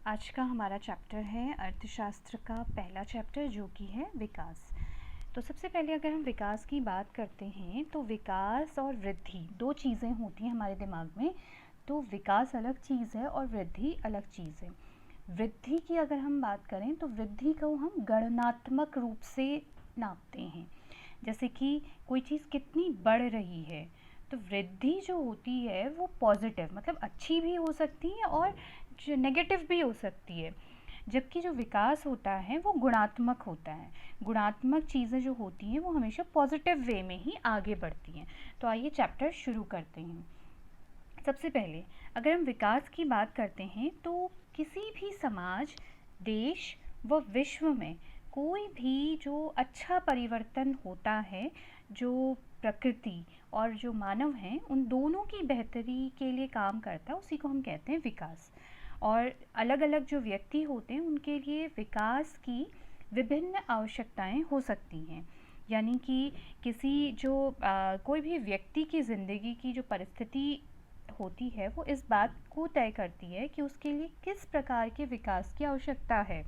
आज का हमारा चैप्टर है अर्थशास्त्र का पहला चैप्टर जो कि है विकास। तो सबसे पहले अगर हम विकास की बात करते हैं तो विकास और वृद्धि दो चीज़ें होती हैं हमारे दिमाग में। तो विकास अलग चीज़ है और वृद्धि अलग चीज़ है। वृद्धि की अगर हम बात करें तो वृद्धि को हम गणनात्मक रूप से नापते हैं, जैसे कि कोई चीज़ कितनी बढ़ रही है। तो वृद्धि जो होती है वो पॉजिटिव मतलब अच्छी भी हो सकती है और जो नेगेटिव भी हो सकती है, जबकि जो विकास होता है वो गुणात्मक होता है। गुणात्मक चीज़ें जो होती हैं वो हमेशा पॉजिटिव वे में ही आगे बढ़ती हैं। तो आइए चैप्टर शुरू करते हैं। सबसे पहले अगर हम विकास की बात करते हैं तो किसी भी समाज, देश व विश्व में कोई भी जो अच्छा परिवर्तन होता है, जो प्रकृति और जो मानव हैं उन दोनों की बेहतरी के लिए काम करता है, उसी को हम कहते हैं विकास। और अलग अलग जो व्यक्ति होते हैं उनके लिए विकास की विभिन्न आवश्यकताएं हो सकती हैं। यानी कि किसी जो कोई भी व्यक्ति की ज़िंदगी की जो परिस्थिति होती है वो इस बात को तय करती है कि उसके लिए किस प्रकार के विकास की आवश्यकता है।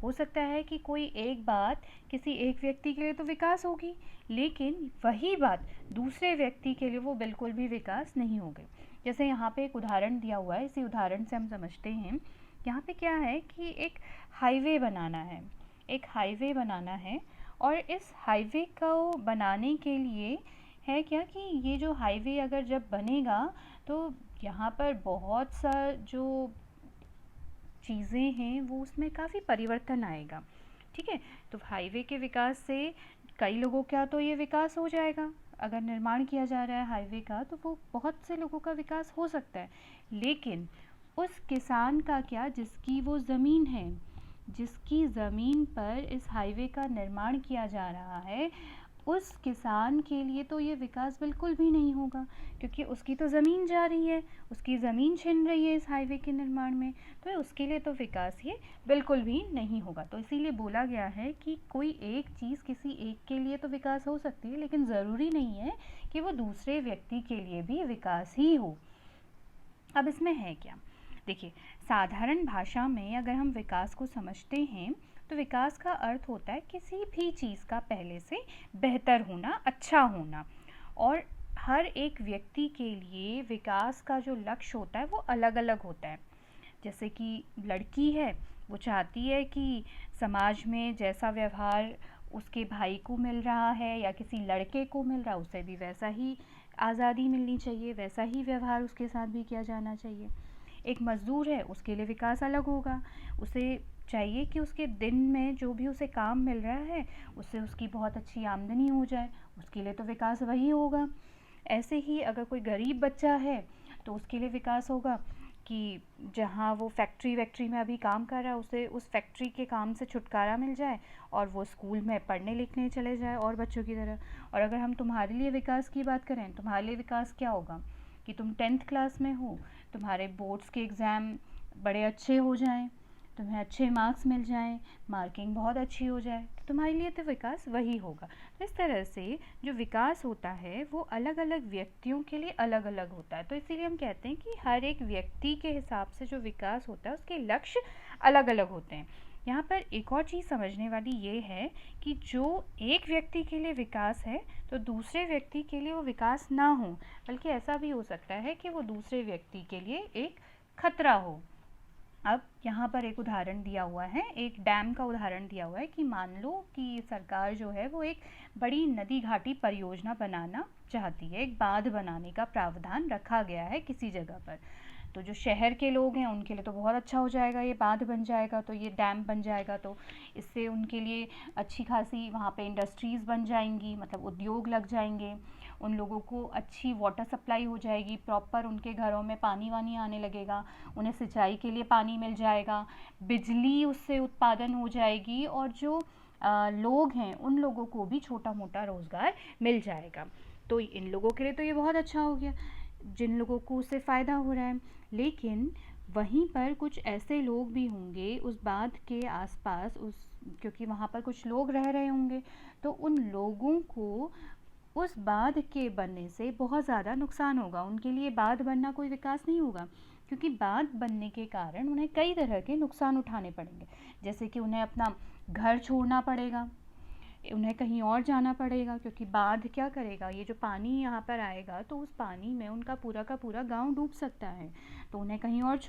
हो सकता है कि कोई एक बात किसी एक व्यक्ति के लिए तो विकास होगी, लेकिन वही बात दूसरे व्यक्ति के लिए वो बिल्कुल भी विकास नहीं होगी। जैसे यहाँ पे एक उदाहरण दिया हुआ है, इसी उदाहरण से हम समझते हैं। यहाँ पे क्या है कि एक हाईवे बनाना है, एक हाईवे बनाना है और इस हाईवे को बनाने के लिए है क्या कि ये जो हाईवे अगर जब बनेगा तो यहाँ पर बहुत सा जो चीज़ें हैं वो उसमें काफ़ी परिवर्तन आएगा। ठीक है, तो हाईवे के विकास से कई लोगों का तो ये विकास हो जाएगा। अगर निर्माण किया जा रहा है हाईवे का तो वो बहुत से लोगों का विकास हो सकता है। लेकिन उस किसान का क्या जिसकी वो ज़मीन है, जिसकी ज़मीन पर इस हाईवे का निर्माण किया जा रहा है, उस किसान के लिए तो ये विकास बिल्कुल भी नहीं होगा, क्योंकि उसकी तो ज़मीन जा रही है, उसकी ज़मीन छिन रही है इस हाईवे के निर्माण में, तो उसके लिए तो विकास ये बिल्कुल भी नहीं होगा। तो इसीलिए बोला गया है कि कोई एक चीज़ किसी एक के लिए तो विकास हो सकती है, लेकिन ज़रूरी नहीं है कि वो दूसरे व्यक्ति के लिए भी विकास ही हो। अब इसमें है क्या, देखिए साधारण भाषा में अगर हम विकास को समझते हैं तो विकास का अर्थ होता है किसी भी चीज़ का पहले से बेहतर होना, अच्छा होना। और हर एक व्यक्ति के लिए विकास का जो लक्ष्य होता है वो अलग अलग होता है। जैसे कि लड़की है, वो चाहती है कि समाज में जैसा व्यवहार उसके भाई को मिल रहा है या किसी लड़के को मिल रहा है उसे भी वैसा ही आज़ादी मिलनी चाहिए, वैसा ही व्यवहार उसके साथ भी किया जाना चाहिए। एक मज़दूर है, उसके लिए विकास अलग होगा, उसे चाहिए कि उसके दिन में जो भी उसे काम मिल रहा है उससे उसकी बहुत अच्छी आमदनी हो जाए, उसके लिए तो विकास वही होगा। ऐसे ही अगर कोई गरीब बच्चा है तो उसके लिए विकास होगा कि जहाँ वो फैक्ट्री वैक्ट्री में अभी काम कर रहा है उसे उस फैक्ट्री के काम से छुटकारा मिल जाए और वो स्कूल में पढ़ने लिखने चले जाए और बच्चों की तरह। और अगर हम तुम्हारे लिए विकास की बात करें, तुम्हारे लिए विकास क्या होगा कि तुम 10th क्लास में हो, तुम्हारे बोर्ड्स के एग्ज़ाम बड़े अच्छे हो जाएं, तुम्हें अच्छे मार्क्स मिल जाएं, मार्किंग बहुत अच्छी हो जाए, तो तुम्हारे लिए तो विकास वही होगा। तो इस तरह से जो विकास होता है वो अलग अलग व्यक्तियों के लिए अलग अलग होता है। तो इसीलिए हम कहते हैं कि हर एक व्यक्ति के हिसाब से जो विकास होता है उसके लक्ष्य अलग अलग होते हैं। यहाँ पर एक और चीज़ समझने वाली ये है कि जो एक व्यक्ति के लिए विकास है तो दूसरे व्यक्ति के लिए वो विकास ना हो, बल्कि ऐसा भी हो सकता है कि वो दूसरे व्यक्ति के लिए एक खतरा हो। अब यहाँ पर एक उदाहरण दिया हुआ है, एक डैम का उदाहरण दिया हुआ है कि मान लो कि सरकार जो है वो एक बड़ी नदी घाटी परियोजना बनाना चाहती है, एक बांध बनाने का प्रावधान रखा गया है किसी जगह पर। तो जो शहर के लोग हैं उनके लिए तो बहुत अच्छा हो जाएगा, ये बांध बन जाएगा तो ये डैम बन जाएगा, तो इससे उनके लिए अच्छी खासी वहाँ पे इंडस्ट्रीज़ बन जाएंगी, मतलब उद्योग लग जाएंगे, उन लोगों को अच्छी वाटर सप्लाई हो जाएगी, प्रॉपर उनके घरों में पानी वानी आने लगेगा, उन्हें सिंचाई के लिए पानी मिल जाएगा, बिजली उससे उत्पादन हो जाएगी और जो लोग हैं उन लोगों को भी छोटा मोटा रोज़गार मिल जाएगा। तो इन लोगों के लिए तो ये बहुत अच्छा हो गया जिन लोगों को उससे फ़ायदा हो रहा है। लेकिन वहीं पर कुछ ऐसे लोग भी होंगे उस बांध के आसपास, उस क्योंकि वहाँ पर कुछ लोग रह रहे होंगे, तो उन लोगों को उस बांध के बनने से बहुत ज़्यादा नुकसान होगा, उनके लिए बांध बनना कोई विकास नहीं होगा, क्योंकि बांध बनने के कारण उन्हें कई तरह के नुकसान उठाने पड़ेंगे, जैसे कि उन्हें अपना घर छोड़ना पड़ेगा, उन्हें कहीं और जाना पड़ेगा, क्योंकि बांध क्या करेगा, ये जो पानी यहाँ पर आएगा तो उस पानी में उनका पूरा का पूरा गांव डूब सकता है, तो उन्हें कहीं और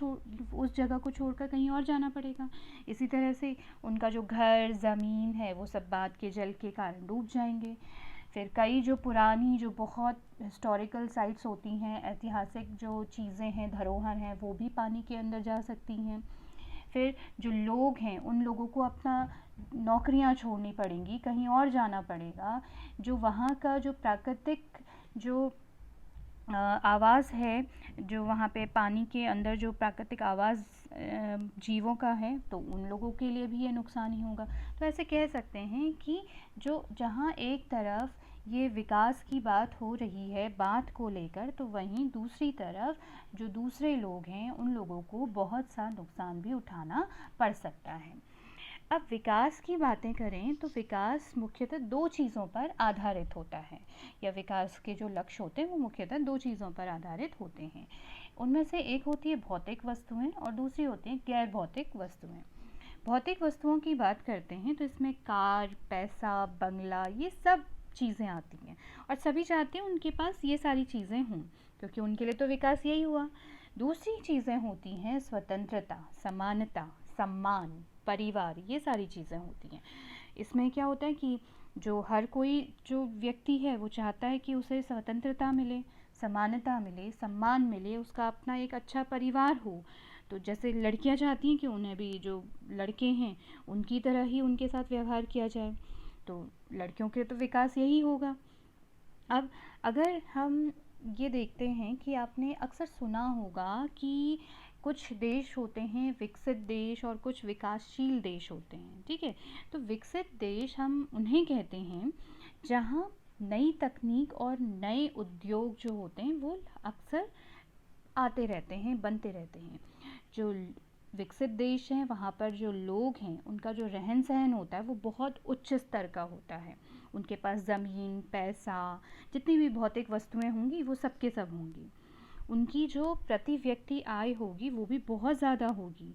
उस जगह को छोड़कर कहीं और जाना पड़ेगा। इसी तरह से उनका जो घर ज़मीन है वो सब बांध के जल के कारण डूब जाएंगे। फिर कई जो पुरानी जो बहुत हिस्टोरिकल साइट्स होती हैं, ऐतिहासिक जो चीज़ें हैं, धरोहर हैं, वो भी पानी के अंदर जा सकती हैं। फिर जो लोग हैं उन लोगों को अपना नौकरियां छोड़नी पड़ेंगी, कहीं और जाना पड़ेगा। जो वहाँ का जो प्राकृतिक जो आवाज़ है, जो वहाँ पे पानी के अंदर जो प्राकृतिक आवाज़ जीवों का है, तो उन लोगों के लिए भी ये नुकसान ही होगा। तो ऐसे कह सकते हैं कि जो जहाँ एक तरफ ये विकास की बात हो रही है बात को लेकर, तो वहीं दूसरी तरफ जो दूसरे लोग हैं उन लोगों को बहुत सा नुकसान भी उठाना पड़ सकता है। अब विकास की बातें करें तो विकास मुख्यतः दो चीज़ों पर आधारित होता है, या विकास के जो लक्ष्य होते हैं वो मुख्यतः दो चीज़ों पर आधारित होते हैं। उनमें से एक होती है भौतिक वस्तुएं और दूसरी होती है गैर भौतिक वस्तुएं। भौतिक वस्तुओं की बात करते हैं तो इसमें कार, पैसा, बंगला, ये सब चीज़ें आती हैं, और सभी चाहते हैं उनके पास ये सारी चीज़ें हों, क्योंकि उनके लिए तो विकास यही हुआ। दूसरी चीज़ें होती हैं स्वतंत्रता, समानता, सम्मान, परिवार, ये सारी चीज़ें होती हैं। इसमें क्या होता है कि जो हर कोई जो व्यक्ति है वो चाहता है कि उसे स्वतंत्रता मिले, समानता मिले, सम्मान मिले, उसका अपना एक अच्छा परिवार हो। तो जैसे लड़कियां चाहती हैं कि उन्हें भी जो लड़के हैं उनकी तरह ही उनके साथ व्यवहार किया जाए, तो लड़कियों के तो विकास यही होगा। अब अगर हम ये देखते हैं कि आपने अक्सर सुना होगा कि कुछ देश होते हैं विकसित देश और कुछ विकासशील देश होते हैं, ठीक है। तो विकसित देश हम उन्हें कहते हैं जहाँ नई तकनीक और नए उद्योग जो होते हैं वो अक्सर आते रहते हैं, बनते रहते हैं। जो विकसित देश हैं वहाँ पर जो लोग हैं उनका जो रहन सहन होता है वो बहुत उच्च स्तर का होता है। उनके पास ज़मीन, पैसा, जितनी भी भौतिक वस्तुएं होंगी वो सब के सब होंगी। उनकी जो प्रति व्यक्ति आय होगी वो भी बहुत ज़्यादा होगी।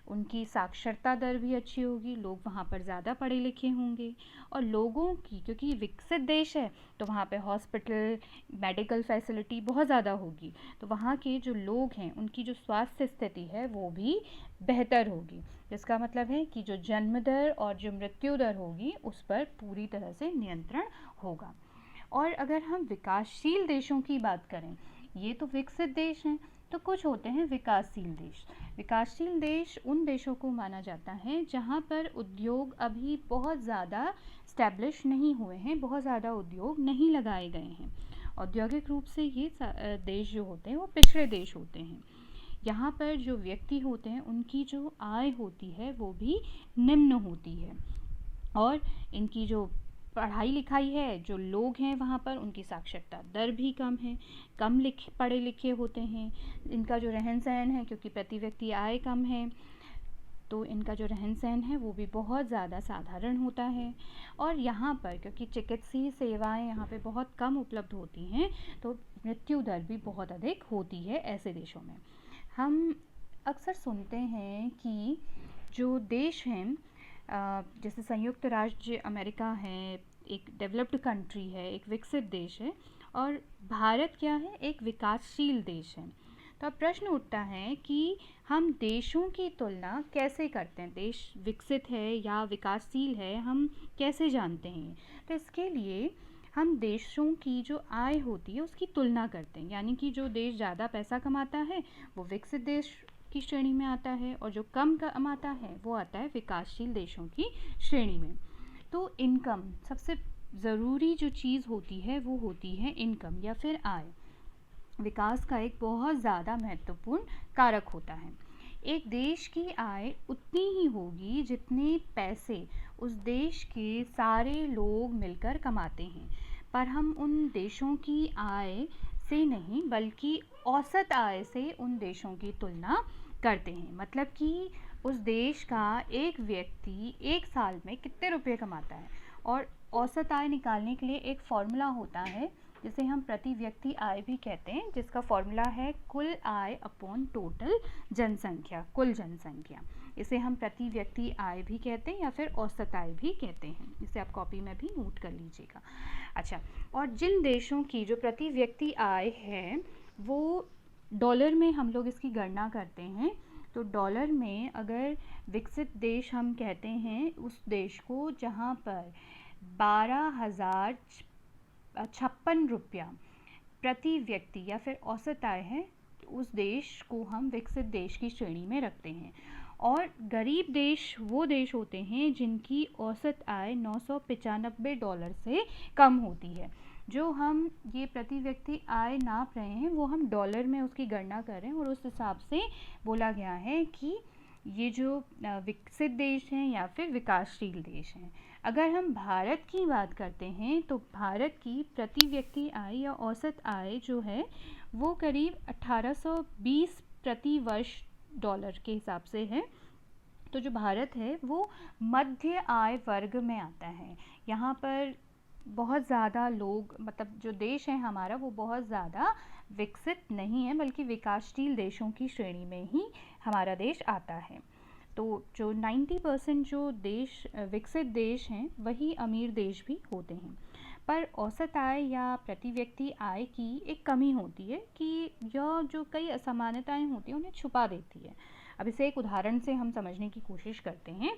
उनकी साक्षरता दर भी अच्छी होगी, लोग वहाँ पर ज़्यादा पढ़े लिखे होंगे, और लोगों की, क्योंकि विकसित देश है तो वहाँ पे हॉस्पिटल, मेडिकल फैसिलिटी बहुत ज़्यादा होगी, तो वहाँ के जो लोग हैं उनकी जो स्वास्थ्य स्थिति है वो भी बेहतर होगी। जिसका मतलब है कि जो जन्म दर और जो मृत्यु दर होगी उस पर पूरी तरह से नियंत्रण होगा। और अगर हम विकासशील देशों की बात करें, ये तो विकसित देश हैं, तो कुछ होते हैं विकासशील देश। विकासशील देश उन देशों को माना जाता है जहाँ पर उद्योग अभी बहुत ज़्यादा स्टैब्लिश नहीं हुए हैं, बहुत ज़्यादा उद्योग नहीं लगाए गए हैं। औद्योगिक रूप से ये देश जो होते हैं वो पिछड़े देश होते हैं। यहाँ पर जो व्यक्ति होते हैं उनकी जो आय होती है वो भी निम्न होती है, और इनकी जो पढ़ाई लिखाई है, जो लोग हैं वहाँ पर उनकी साक्षरता दर भी कम है, कम पढ़े लिखे होते हैं। इनका जो रहन सहन है, क्योंकि प्रति व्यक्ति आय कम है, तो इनका जो रहन सहन है वो भी बहुत ज़्यादा साधारण होता है। और यहाँ पर क्योंकि चिकित्सीय सेवाएं यहाँ पे बहुत कम उपलब्ध होती हैं, तो मृत्यु दर भी बहुत अधिक होती है ऐसे देशों में। हम अक्सर सुनते हैं कि जो देश हैं, जैसे संयुक्त राज्य अमेरिका है, एक डेवलप्ड कंट्री है, एक विकसित देश है, और भारत क्या है, एक विकासशील देश है। तो अब प्रश्न उठता है कि हम देशों की तुलना कैसे करते हैं, देश विकसित है या विकासशील है, हम कैसे जानते हैं। तो इसके लिए हम देशों की जो आय होती है उसकी तुलना करते हैं, यानी कि जो देश ज़्यादा पैसा कमाता है वो विकसित देश की श्रेणी में आता है, और जो कम कमाता है वो आता है विकासशील देशों की श्रेणी में। तो इनकम, सबसे ज़रूरी जो चीज़ होती है वो होती है इनकम या फिर आय। विकास का एक बहुत ज़्यादा महत्वपूर्ण कारक होता है। एक देश की आय उतनी ही होगी जितने पैसे उस देश के सारे लोग मिलकर कमाते हैं, पर हम उन देशों की आय से नहीं बल्कि औसत आय से उन देशों की तुलना करते हैं। मतलब कि उस देश का एक व्यक्ति एक साल में कितने रुपए कमाता है, और औसत आय निकालने के लिए एक फॉर्मूला होता है जिसे हम प्रति व्यक्ति आय भी कहते हैं, जिसका फॉर्मूला है कुल आय अपॉन टोटल जनसंख्या, कुल जनसंख्या। इसे हम प्रति व्यक्ति आय भी कहते हैं या फिर औसत आय भी कहते हैं। इसे आप कॉपी में भी नोट कर लीजिएगा। अच्छा, और जिन देशों की जो प्रति व्यक्ति आय है वो डॉलर में हम लोग इसकी गणना करते हैं, तो डॉलर में अगर विकसित देश हम कहते हैं उस देश को जहाँ पर 12,056 रुपया प्रति व्यक्ति या फिर औसत आय है, तो उस देश को हम विकसित देश की श्रेणी में रखते हैं। और गरीब देश वो देश होते हैं जिनकी औसत आय $995 से कम होती है। जो हम ये प्रति व्यक्ति आय नाप रहे हैं वो हम डॉलर में उसकी गणना कर रहे हैं, और उस हिसाब से बोला गया है कि ये जो विकसित देश हैं या फिर विकासशील देश हैं। अगर हम भारत की बात करते हैं तो भारत की प्रति व्यक्ति आय या औसत आय जो है वो करीब 1820 प्रति वर्ष डॉलर के हिसाब से है। तो जो भारत है वो मध्य आय वर्ग में आता है। यहाँ पर बहुत ज़्यादा लोग, मतलब जो देश है हमारा वो बहुत ज़्यादा विकसित नहीं है, बल्कि विकासशील देशों की श्रेणी में ही हमारा देश आता है। तो जो 90% जो देश विकसित देश हैं वही अमीर देश भी होते हैं। पर औसत आय या प्रति व्यक्ति आय की एक कमी होती है कि यह जो कई असमानताएं होती हैं उन्हें छुपा देती है। अब इसे एक उदाहरण से हम समझने की कोशिश करते हैं।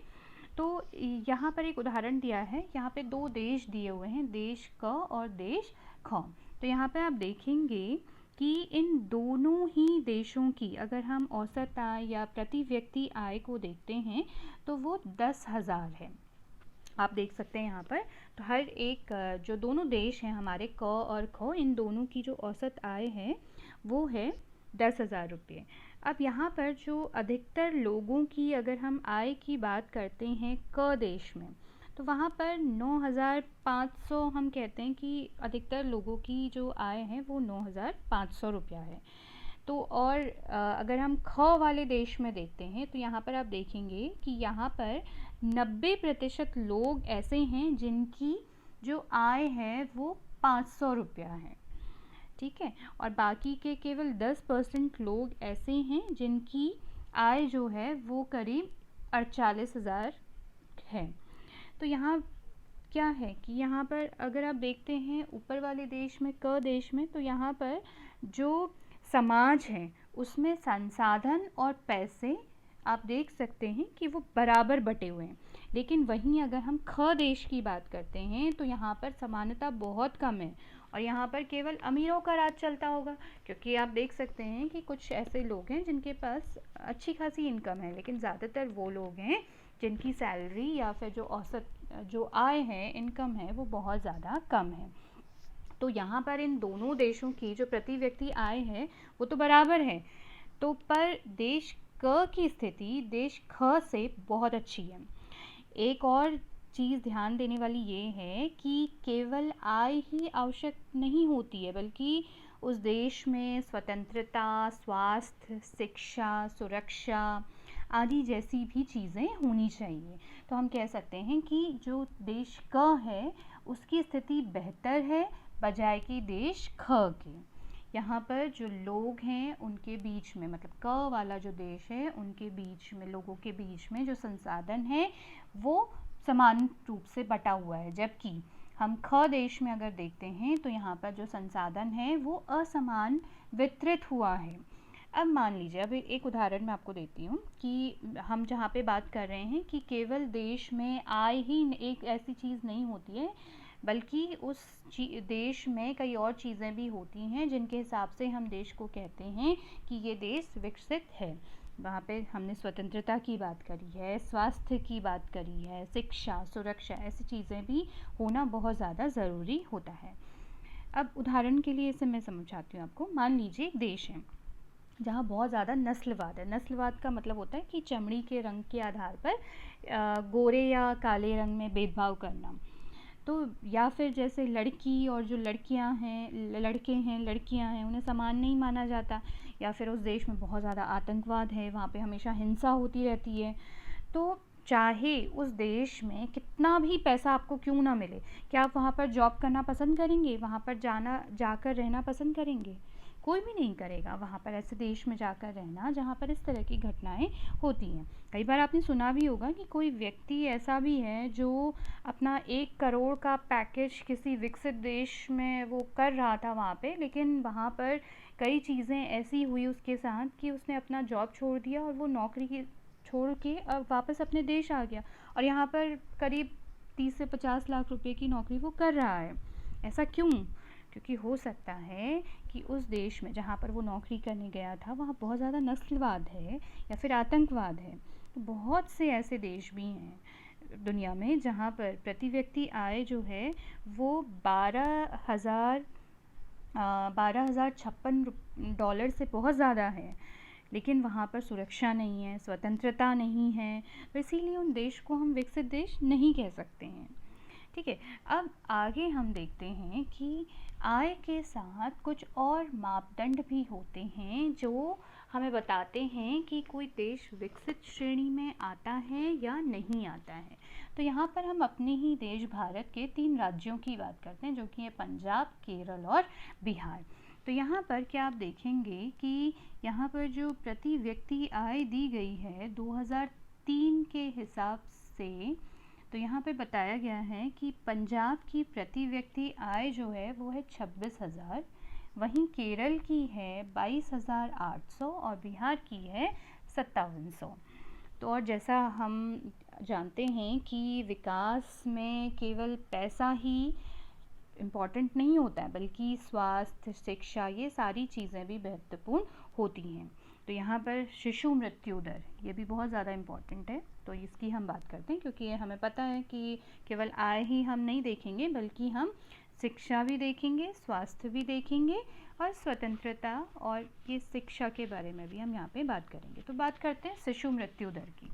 तो यहाँ पर एक उदाहरण दिया है, यहाँ पे दो देश दिए हुए हैं, देश क और देश ख। तो यहाँ पे आप देखेंगे कि इन दोनों ही देशों की अगर हम औसत आय या प्रति व्यक्ति आय को देखते हैं तो वो 10,000 है। आप देख सकते हैं यहाँ पर। तो हर एक जो दोनों देश हैं हमारे क और ख, इन दोनों की जो औसत आय है वो है 10,000 रुपये। अब यहाँ पर जो अधिकतर लोगों की अगर हम आय की बात करते हैं क देश में, तो वहाँ पर 9,500 हम कहते हैं कि अधिकतर लोगों की जो आय है वो 9,500 रुपया है। तो और अगर हम ख वाले देश में देखते हैं तो यहाँ पर आप देखेंगे कि यहाँ पर 90% लोग ऐसे हैं जिनकी जो आय है वो 500 रुपया है। ठीक है, और बाकी के केवल 10% लोग ऐसे हैं जिनकी आय जो है वो करीब 48,000 है। तो यहाँ क्या है कि यहाँ पर अगर आप देखते हैं ऊपर वाले देश में, क देश में, तो यहाँ पर जो समाज है उसमें संसाधन और पैसे आप देख सकते हैं कि वो बराबर बटे हुए हैं। लेकिन वहीं अगर हम ख देश की बात करते हैं तो यहाँ पर समानता बहुत कम है और यहाँ पर केवल अमीरों का राज चलता होगा, क्योंकि आप देख सकते हैं कि कुछ ऐसे लोग हैं जिनके पास अच्छी खासी इनकम है, लेकिन ज़्यादातर वो लोग हैं जिनकी सैलरी या फिर जो औसत जो आय है, इनकम है, वो बहुत ज़्यादा कम है। तो यहाँ पर इन दोनों देशों की जो प्रति व्यक्ति आय है वो तो बराबर है, तो पर देश क की स्थिति देश ख से बहुत अच्छी है। एक और चीज़ ध्यान देने वाली ये है कि केवल आय ही आवश्यक नहीं होती है, बल्कि उस देश में स्वतंत्रता, स्वास्थ्य, शिक्षा, सुरक्षा आदि जैसी भी चीज़ें होनी चाहिए। तो हम कह सकते हैं कि जो देश क है उसकी स्थिति बेहतर है बजाय कि देश ख के। यहाँ पर जो लोग हैं उनके बीच में, मतलब क वाला जो देश है उनके बीच में, लोगों के बीच में जो संसाधन है वो समान रूप से बटा हुआ है, जबकि हम ख देश में अगर देखते हैं तो यहाँ पर जो संसाधन है वो असमान वितरित हुआ है। अब मान लीजिए, अब एक उदाहरण मैं आपको देती हूँ कि हम जहाँ पे बात कर रहे हैं कि केवल देश में आय ही एक ऐसी चीज़ नहीं होती है, बल्कि उस देश में कई और चीज़ें भी होती हैं जिनके हिसाब से हम देश को कहते हैं कि ये देश विकसित है। वहाँ पे हमने स्वतंत्रता की बात करी है, स्वास्थ्य की बात करी है, शिक्षा, सुरक्षा, ऐसी चीज़ें भी होना बहुत ज़्यादा ज़रूरी होता है। अब उदाहरण के लिए इसे मैं समझाती हूँ आपको। मान लीजिए एक देश है जहाँ बहुत ज़्यादा नस्लवाद है। नस्लवाद का मतलब होता है कि चमड़ी के रंग के आधार पर गोरे या काले रंग में भेदभाव करना। तो या फिर जैसे लड़की और जो लड़कियां हैं, लड़के हैं, लड़कियां हैं, उन्हें समान नहीं माना जाता। या फिर उस देश में बहुत ज़्यादा आतंकवाद है, वहाँ पे हमेशा हिंसा होती रहती है। तो चाहे उस देश में कितना भी पैसा आपको क्यों ना मिले, क्या आप वहाँ पर जॉब करना पसंद करेंगे, वहाँ पर जाकर रहना पसंद करेंगे? कोई भी नहीं करेगा वहाँ पर ऐसे देश में जाकर रहना जहाँ पर इस तरह की घटनाएं होती हैं। कई बार आपने सुना भी होगा कि कोई व्यक्ति ऐसा भी है जो अपना 1 करोड़ का पैकेज किसी विकसित देश में वो कर रहा था वहाँ पे, लेकिन वहाँ पर कई चीज़ें ऐसी हुई उसके साथ कि उसने अपना जॉब छोड़ दिया और वो नौकरी की छोड़ के अब वापस अपने देश आ गया और यहाँ पर करीब 30 से 50 लाख रुपए की नौकरी वो कर रहा है। ऐसा क्यों? क्योंकि हो सकता है कि उस देश में जहाँ पर वो नौकरी करने गया था वहाँ बहुत ज़्यादा नस्लवाद है या फिर आतंकवाद है। तो बहुत से ऐसे देश भी हैं दुनिया में जहाँ पर प्रति व्यक्ति आय जो है वो 12,056 डॉलर से बहुत ज़्यादा है, लेकिन वहाँ पर सुरक्षा नहीं है, स्वतंत्रता नहीं है, तो इसीलिए उन देश को हम विकसित देश नहीं कह सकते हैं। ठीक है, अब आगे हम देखते हैं कि आय के साथ कुछ और मापदंड भी होते हैं जो हमें बताते हैं कि कोई देश विकसित श्रेणी में आता है या नहीं आता है। तो यहाँ पर हम अपने ही देश भारत के 3 राज्यों की बात करते हैं जो कि है पंजाब, केरल और बिहार। तो यहाँ पर क्या आप देखेंगे कि यहाँ पर जो प्रति व्यक्ति आय दी गई है 2003 के हिसाब से, तो यहाँ पे बताया गया है कि पंजाब की प्रति व्यक्ति आय जो है वो है 26,000, वहीं केरल की है 22,800 और बिहार की है 5700। तो और जैसा हम जानते हैं कि विकास में केवल पैसा ही इम्पॉर्टेंट नहीं होता है, बल्कि स्वास्थ्य, शिक्षा, ये सारी चीज़ें भी महत्वपूर्ण होती हैं। तो यहाँ पर शिशु मृत्यु दर ये भी बहुत ज़्यादा इम्पॉर्टेंट है, तो इसकी हम बात करते हैं क्योंकि हमें पता है कि केवल आय ही हम नहीं देखेंगे बल्कि हम शिक्षा भी देखेंगे, स्वास्थ्य भी देखेंगे और स्वतंत्रता और ये शिक्षा के बारे में भी हम यहाँ पे बात करेंगे। तो बात करते हैं शिशु मृत्यु दर की।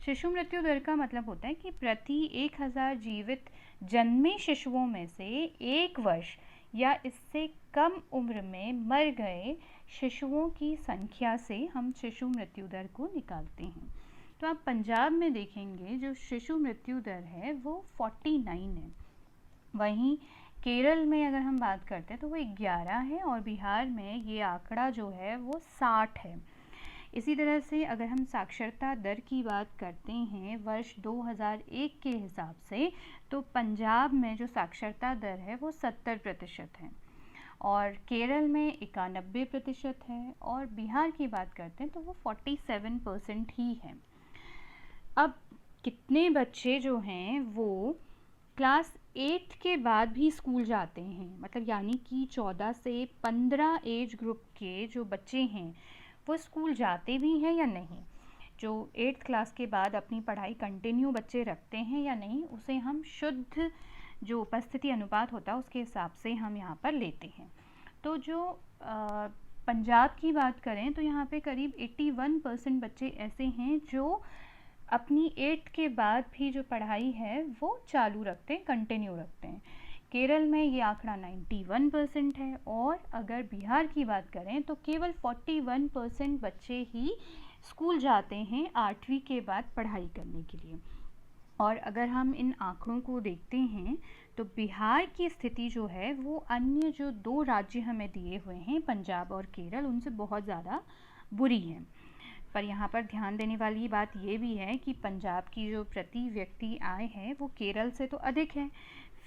शिशु मृत्यु दर का मतलब होता है कि प्रति 1000 जीवित जन्मे शिशुओं में से 1 वर्ष या इससे कम उम्र में मर गए शिशुओं की संख्या से हम शिशु मृत्यु दर को निकालते हैं। तो आप पंजाब में देखेंगे जो शिशु मृत्यु दर है वो 49 है, वहीं केरल में अगर हम बात करते हैं तो वो 11 है और बिहार में ये आंकड़ा जो है वो 60 है। इसी तरह से अगर हम साक्षरता दर की बात करते हैं वर्ष 2001 के हिसाब से, तो पंजाब में जो साक्षरता दर है वो 70% है और केरल में 91% है और बिहार की बात करते हैं तो वो 47% ही है। अब कितने बच्चे जो हैं वो क्लास 8 के बाद भी स्कूल जाते हैं, मतलब यानी कि 14 से 15 एज ग्रुप के जो बच्चे हैं वो स्कूल जाते भी हैं या नहीं, जो 8th क्लास के बाद अपनी पढ़ाई कंटिन्यू बच्चे रखते हैं या नहीं, उसे हम शुद्ध जो उपस्थिति अनुपात होता है उसके हिसाब से हम यहाँ पर लेते हैं। तो जो पंजाब की बात करें तो यहाँ पे करीब 81% बच्चे ऐसे हैं जो अपनी 8th के बाद भी जो पढ़ाई है वो चालू रखते हैं, कंटिन्यू रखते हैं। केरल में ये आंकड़ा 91% है और अगर बिहार की बात करें तो केवल 41% बच्चे ही स्कूल जाते हैं 8वीं के बाद पढ़ाई करने के लिए। और अगर हम इन आंकड़ों को देखते हैं तो बिहार की स्थिति जो है वो अन्य जो 2 राज्य हमें दिए हुए हैं पंजाब और केरल उनसे बहुत ज़्यादा बुरी है। पर यहाँ पर ध्यान देने वाली बात ये भी है कि पंजाब की जो प्रति व्यक्ति आय है वो केरल से तो अधिक है,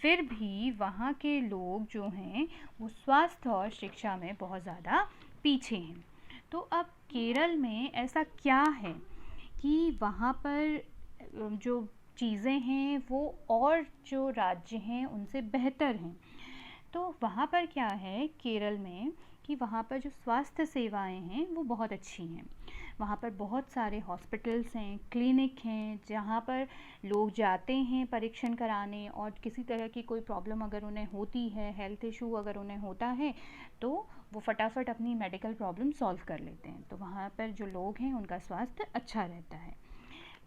फिर भी वहाँ के लोग जो हैं वो स्वास्थ्य और शिक्षा में बहुत ज़्यादा पीछे हैं। तो अब केरल में ऐसा क्या है कि वहाँ पर जो चीज़ें हैं वो और जो राज्य हैं उनसे बेहतर हैं। तो वहाँ पर क्या है केरल में कि वहाँ पर जो स्वास्थ्य सेवाएं हैं वो बहुत अच्छी हैं। वहाँ पर बहुत सारे हॉस्पिटल्स हैं, क्लिनिक हैं, जहाँ पर लोग जाते हैं परीक्षण कराने और किसी तरह की कोई प्रॉब्लम अगर उन्हें होती है, हेल्थ इशू अगर उन्हें होता है तो वो फटाफट अपनी मेडिकल प्रॉब्लम सॉल्व कर लेते हैं। तो वहाँ पर जो लोग हैं उनका स्वास्थ्य अच्छा रहता है।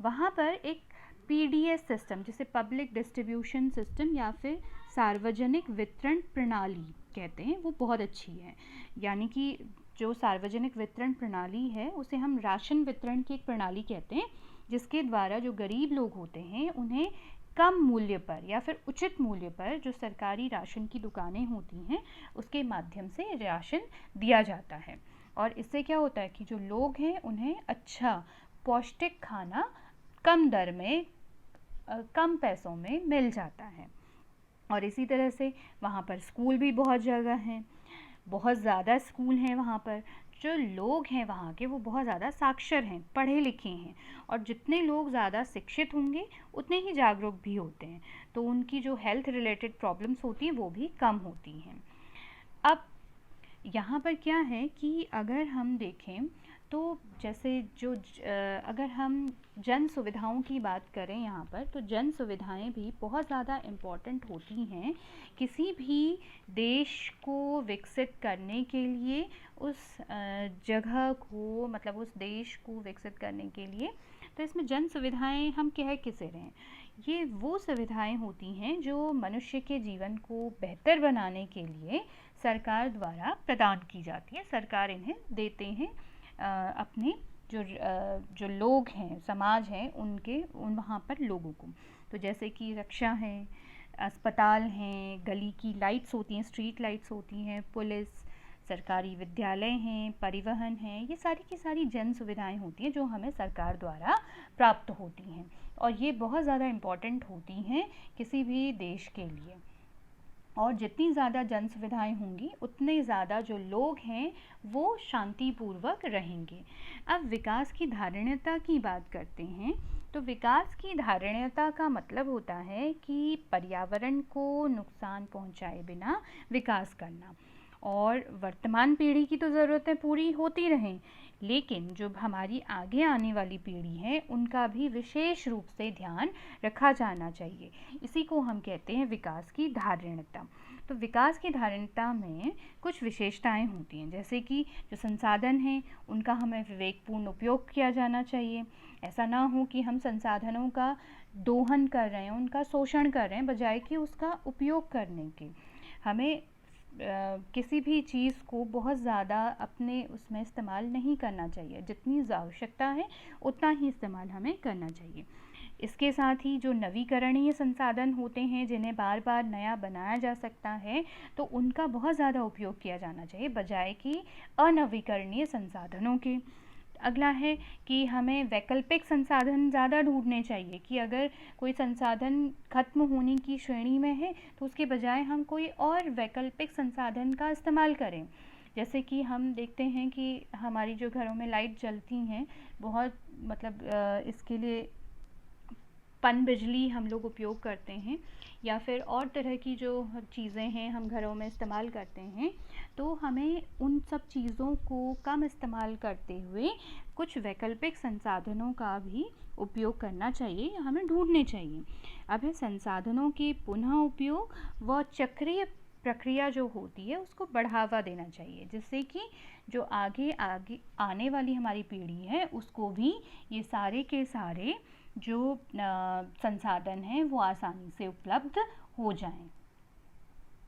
वहाँ पर एक PDS सिस्टम जिसे पब्लिक डिस्ट्रीब्यूशन सिस्टम या फिर सार्वजनिक वितरण प्रणाली कहते हैं वो बहुत अच्छी है। यानी कि जो सार्वजनिक वितरण प्रणाली है उसे हम राशन वितरण की एक प्रणाली कहते हैं जिसके द्वारा जो गरीब लोग होते हैं उन्हें कम मूल्य पर या फिर उचित मूल्य पर जो सरकारी राशन की दुकानें होती हैं उसके माध्यम से राशन दिया जाता है। और इससे क्या होता है कि जो लोग हैं उन्हें अच्छा पौष्टिक खाना कम दर में कम पैसों में मिल जाता है। और इसी तरह से वहाँ पर स्कूल भी बहुत जगह हैं, बहुत ज़्यादा स्कूल हैं वहाँ पर। जो लोग हैं वहाँ के वो बहुत ज़्यादा साक्षर हैं, पढ़े लिखे हैं, और जितने लोग ज़्यादा शिक्षित होंगे उतने ही जागरूक भी होते हैं, तो उनकी जो हेल्थ रिलेटेड प्रॉब्लम्स होती हैं वो भी कम होती हैं। अब यहाँ पर क्या है कि अगर हम देखें तो जैसे अगर हम जन सुविधाओं की बात करें यहाँ पर, तो जन सुविधाएं भी बहुत ज़्यादा इम्पॉर्टेंट होती हैं किसी भी देश को विकसित करने के लिए, उस जगह को मतलब उस देश को विकसित करने के लिए। तो इसमें जन सुविधाएं हम कह किसे रहे हैं, ये वो सुविधाएं होती हैं जो मनुष्य के जीवन को बेहतर बनाने के लिए सरकार द्वारा प्रदान की जाती है। सरकार इन्हें देते हैं अपने जो लोग हैं, समाज हैं, वहाँ पर लोगों को। तो जैसे कि रक्षा है, अस्पताल हैं, गली की लाइट्स होती हैं, स्ट्रीट लाइट्स होती हैं, पुलिस, सरकारी विद्यालय हैं, परिवहन हैं, ये सारी की सारी जन सुविधाएं होती हैं जो हमें सरकार द्वारा प्राप्त होती हैं, और ये बहुत ज़्यादा इम्पॉर्टेंट होती हैं किसी भी देश के लिए। और जितनी ज़्यादा जन सुविधाएँ होंगी उतने ज़्यादा जो लोग हैं वो शांतिपूर्वक रहेंगे। अब विकास की धारणीयता की बात करते हैं, तो विकास की धारणीयता का मतलब होता है कि पर्यावरण को नुकसान पहुंचाए बिना विकास करना। और वर्तमान पीढ़ी की तो ज़रूरतें पूरी होती रहें, लेकिन जो हमारी आगे आने वाली पीढ़ी है उनका भी विशेष रूप से ध्यान रखा जाना चाहिए। इसी को हम कहते हैं विकास की धारणीयता। तो विकास की धारणीयता में कुछ विशेषताएं होती हैं, जैसे कि जो संसाधन हैं उनका हमें विवेकपूर्ण उपयोग किया जाना चाहिए। ऐसा ना हो कि हम संसाधनों का दोहन कर रहे हैं, उनका शोषण कर रहे हैं, बजाय कि उसका उपयोग करने के। हमें किसी भी चीज़ को बहुत ज़्यादा अपने उसमें इस्तेमाल नहीं करना चाहिए, जितनी आवश्यकता है उतना ही इस्तेमाल हमें करना चाहिए। इसके साथ ही जो नवीकरणीय संसाधन होते हैं जिन्हें बार बार नया बनाया जा सकता है, तो उनका बहुत ज़्यादा उपयोग किया जाना चाहिए बजाय कि अनवीकरणीय संसाधनों के। अगला है कि हमें वैकल्पिक संसाधन ज़्यादा ढूंढने चाहिए, कि अगर कोई संसाधन खत्म होने की श्रेणी में है तो उसके बजाय हम कोई और वैकल्पिक संसाधन का इस्तेमाल करें। जैसे कि हम देखते हैं कि हमारी जो घरों में लाइट जलती हैं, बहुत इसके लिए पनबिजली हम लोग उपयोग करते हैं, या फिर और तरह की जो चीज़ें हैं हम घरों में इस्तेमाल करते हैं, तो हमें उन सब चीज़ों को कम इस्तेमाल करते हुए कुछ वैकल्पिक संसाधनों का भी उपयोग करना चाहिए या हमें ढूंढने चाहिए। अब संसाधनों के पुनः उपयोग व चक्रीय प्रक्रिया जो होती है उसको बढ़ावा देना चाहिए, जिससे कि जो आगे आने वाली हमारी पीढ़ी है उसको भी ये सारे के सारे जो संसाधन हैं वो आसानी से उपलब्ध हो जाएं।